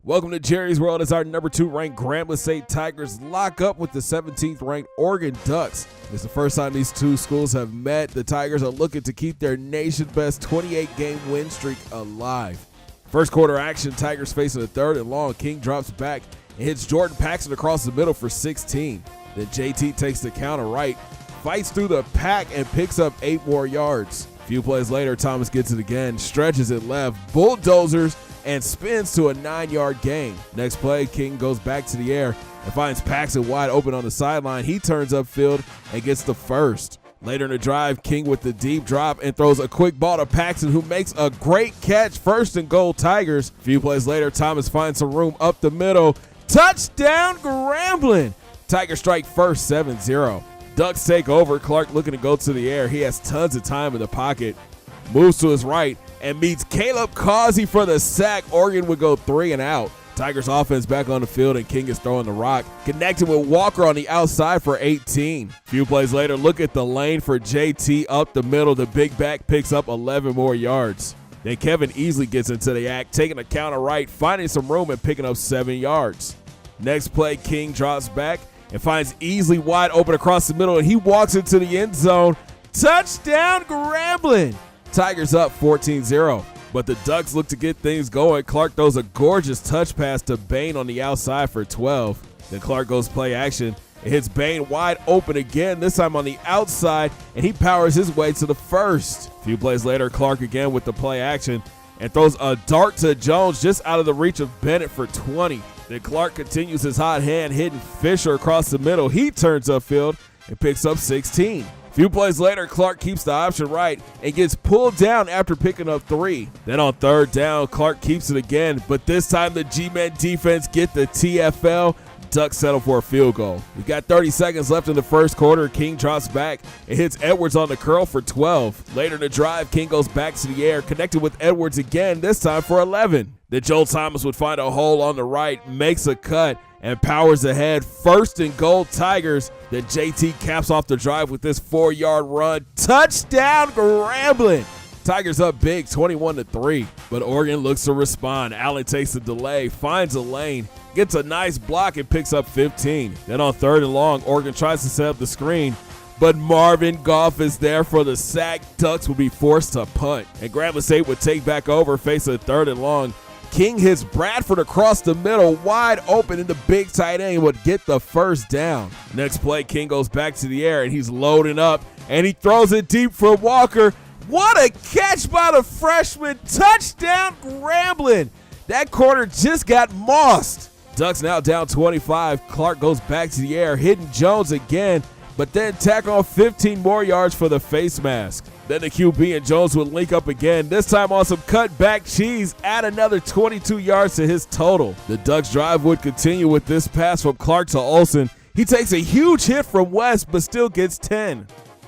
Welcome to Jerry's World as our number 2 ranked Grambling State Tigers lock up with the 17th ranked Oregon Ducks. It's the first time these two schools have met. The Tigers are looking to keep their nation best 28-game win streak alive. First quarter action, Tigers facing a 3rd and long. King drops back and hits Jordan Paxton across the middle for 16. Then JT takes the counter right, fights through the pack and picks up 8 more yards. A few plays later, Thomas gets it again, stretches it left, bulldozers, and spins to a 9-yard gain. Next play, King goes back to the air and finds Paxton wide open on the sideline. He turns upfield and gets the first. Later in the drive, King with the deep drop and throws a quick ball to Paxton, who makes a great catch. 1st and goal, Tigers. A few plays later, Thomas finds some room up the middle. Touchdown, Grambling! Tigers strike first, 7-0. Ducks take over. Clark looking to go to the air. He has tons of time in the pocket. Moves to his right and meets Caleb Causey for the sack. Oregon would go 3 and out. Tigers offense back on the field and King is throwing the rock, connecting with Walker on the outside for 18. A few plays later, look at the lane for JT up the middle. The big back picks up 11 more yards. Then Kevin Easley gets into the act, taking a counter right, finding some room and picking up 7 yards. Next play, King drops back and finds Easley wide open across the middle, and he walks into the end zone. Touchdown, Grambling! Tigers up 14-0, but the Ducks look to get things going. Clark throws a gorgeous touch pass to Bain on the outside for 12. Then Clark goes play action and hits Bain wide open again, this time on the outside, and he powers his way to the first. A few plays later, Clark again with the play action and throws a dart to Jones just out of the reach of Bennett for 20. Then Clark continues his hot hand, hitting Fisher across the middle. He turns upfield and picks up 16. Few plays later, Clark keeps the option right and gets pulled down after picking up 3. Then on 3rd down, Clark keeps it again, but this time the G-Men defense get the TFL. Ducks settle for a field goal. We've got 30 seconds left in the first quarter. King drops back and hits Edwards on the curl for 12. Later in the drive, King goes back to the air, connected with Edwards again, this time for 11. Then Joel Thomas would find a hole on the right, makes a cut, and powers ahead. 1st and goal, Tigers. Then JT caps off the drive with this 4-yard run. Touchdown, Grambling! Tigers up big, 21-3, but Oregon looks to respond. Allen takes the delay, finds a lane, gets a nice block, and picks up 15. Then on 3rd and long, Oregon tries to set up the screen, but Marvin Goff is there for the sack. Ducks will be forced to punt, and Grambling State would take back over, face a 3rd and long. King hits Bradford across the middle, wide open, and the big tight end would get the 1st down. Next play, King goes back to the air, and he's loading up, and he throws it deep for Walker. What a catch by the freshman. Touchdown, Grambling. That corner just got mossed. Ducks now down 25. Clark goes back to the air, hitting Jones again, but then tack on 15 more yards for the face mask. Then the QB and Jones would link up again, this time on some cutback cheese, add another 22 yards to his total. The Ducks drive would continue with this pass from Clark to Olsen. He takes a huge hit from West, but still gets 10.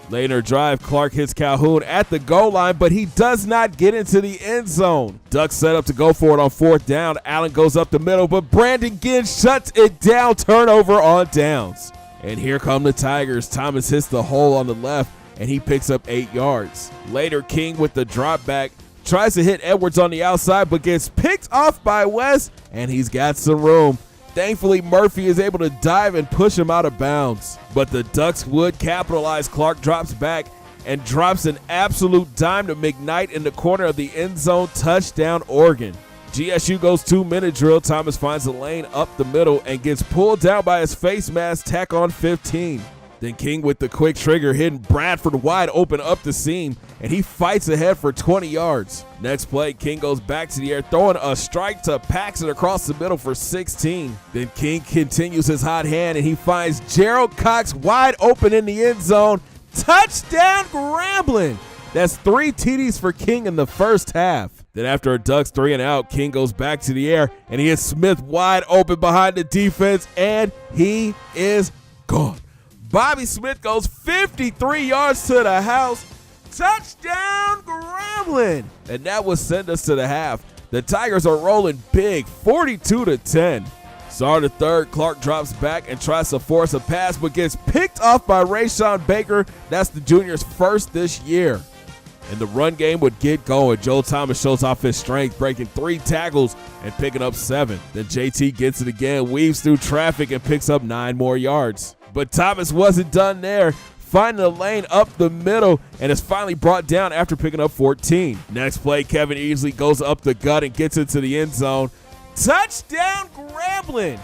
Later drive, Clark hits Calhoun at the goal line, but he does not get into the end zone. Ducks set up to go for it on 4th down. Allen goes up the middle, but Brandon Ginn shuts it down. Turnover on downs. And here come the Tigers. Thomas hits the hole on the left, and he picks up 8 yards. Later, King with the drop back tries to hit Edwards on the outside, but gets picked off by West, and he's got some room. Thankfully, Murphy is able to dive and push him out of bounds. But the Ducks would capitalize. Clark drops back and drops an absolute dime to McKnight in the corner of the end zone. Touchdown, Oregon. GSU goes 2-minute drill. Thomas finds a lane up the middle and gets pulled down by his face mask. Tack on 15. Then King with the quick trigger, hitting Bradford wide open up the seam, and he fights ahead for 20 yards. Next play, King goes back to the air, throwing a strike to Paxton across the middle for 16. Then King continues his hot hand, and he finds Gerald Cox wide open in the end zone. Touchdown, Grambling! That's 3 TDs for King in the first half. Then after a Ducks 3 and out, King goes back to the air, and he hits Smith wide open behind the defense, and he is gone. Bobby Smith goes 53 yards to the house. Touchdown, Grambling! And that will send us to the half. The Tigers are rolling big, 42-10. Start the 3rd, Clark drops back and tries to force a pass, but gets picked off by Rayshawn Baker. That's the junior's 1st this year. and the run game would get going. Joe Thomas shows off his strength, breaking 3 tackles and picking up 7. Then JT gets it again, weaves through traffic and picks up 9 more yards. But Thomas wasn't done there, finding a lane up the middle and is finally brought down after picking up 14. Next play, Kevin Easley goes up the gut and gets into the end zone. Touchdown Grambling!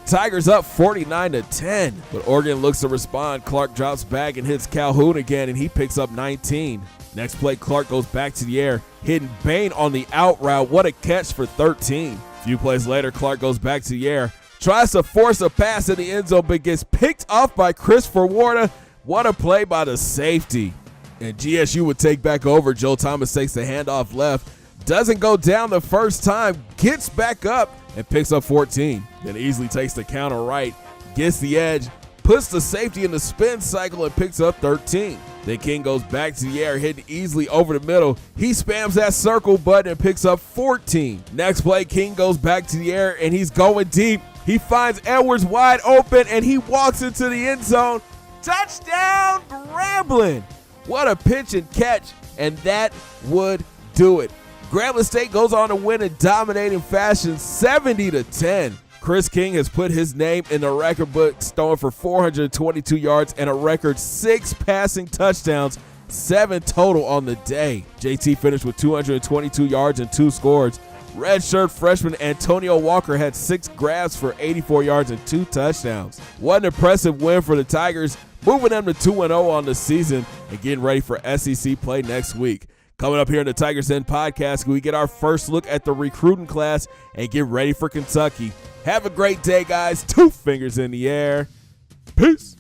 Tigers up 49-10, but Oregon looks to respond. Clark drops back and hits Calhoun again, and he picks up 19. Next play, Clark goes back to the air, hitting Bain on the out route. What a catch for 13. A few plays later, Clark goes back to the air, tries to force a pass in the end zone, but gets picked off by Christopher Warner. What a play by the safety. And GSU would take back over. Joe Thomas takes the handoff left, doesn't go down the first time, gets back up and picks up 14. Then Easley takes the counter right, gets the edge, puts the safety in the spin cycle and picks up 13. Then King goes back to the air, hitting Easley over the middle. He spams that circle button and picks up 14. Next play, King goes back to the air and he's going deep. He finds Edwards wide open and he walks into the end zone. Touchdown Grambling! What a pitch and catch, and that would do it. Grambling State goes on to win in dominating fashion, 70-10. Chris King has put his name in the record books, throwing for 422 yards and a record 6 passing touchdowns, 7 total on the day. JT finished with 222 yards and 2 scores. Redshirt freshman Antonio Walker had 6 grabs for 84 yards and 2 touchdowns. What an impressive win for the Tigers, moving them to 2-0 on the season and getting ready for SEC play next week. Coming up here in the Tigers Den podcast, we get our first look at the recruiting class and get ready for Kentucky. Have a great day, guys. 2 fingers in the air. Peace.